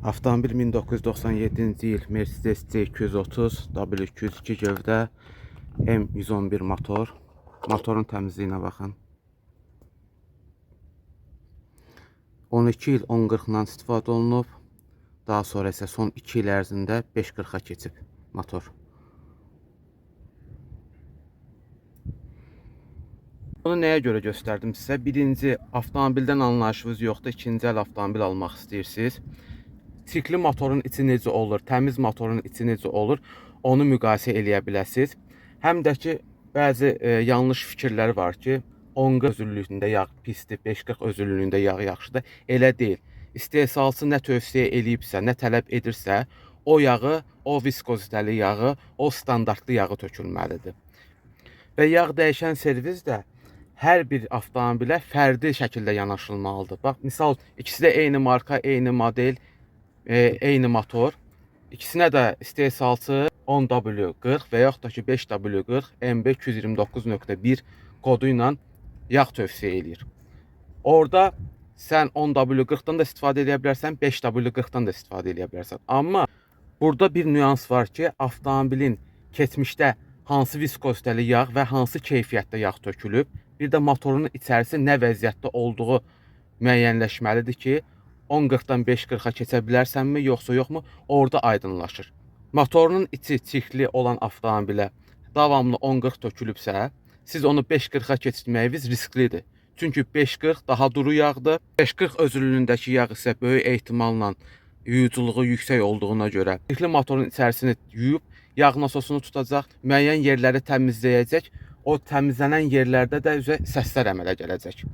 Avtomobil 1997-ci il Mercedes C230 W202 gövdə M111 motor. Motorun təmizliyinə baxın. 12 il 1040-dan istifadə olunub. Daha sonra isə son 2 il ərzində 540-a keçib motor. Bunu nəyə görə göstərdim sizə? Birinci, avtomobildən anlayışınız yoxdur. İkinci əl avtomobil almaq istəyirsiniz. Çirkli motorun içi necə olur, təmiz motorun içi necə olur, onu müqayisə eləyə biləsiniz. Həm də ki, bəzi yanlış fikirlər var ki, 1040 özüllüyündə yağ pisdir, 540 özüllüyündə yağ yaxşıdır. Elə deyil. İstehsalçı nə tövsiyə eləyibsə, nə tələb edirsə, o yağı, o viskozitəli yağı, o standartlı yağı tökülməlidir. Və yağ dəyişən servis də hər bir avtomobilə fərdi şəkildə yanaşılmalıdır. Bax, misal, ikisi də eyni marka, eyni model, eyni motor. İkisinə də istehsalçı 10W40 və yaxud da ki 5W40 MB229.1 kodu ilə yağ tövsiyə eləyir. Orada sən 10W40-dan da istifadə edə bilərsən, 5W40-dan da istifadə edə bilərsən. Amma burada bir nüans var ki, avtomobilin keçmişdə hansı viskozitəli yağ və hansı keyfiyyətdə yağ tökülüb, bir də motorun içərisi nə vəziyyətdə olduğu müəyyənləşməlidir ki, 1040-dan 540-a keçə bilərsənmi, yoxsa yoxmu, orada aydınlaşır. Motorunun içi çirkli olan avtomobilə davamlı 1040 tökülübsə, siz onu 540-a keçirməyiniz risklidir. Çünki 540 daha duru yağdır. 540 özüllüyündəki yağ isə böyük ehtimalla yuyuculuğu yüksək olduğuna görə çirkli motorun içərisini yuyub, yağ nasosunu tutacaq, müəyyən yerləri təmizləyəcək. O təmizlənən yerlərdə də üzə səslər əmələ gələcək.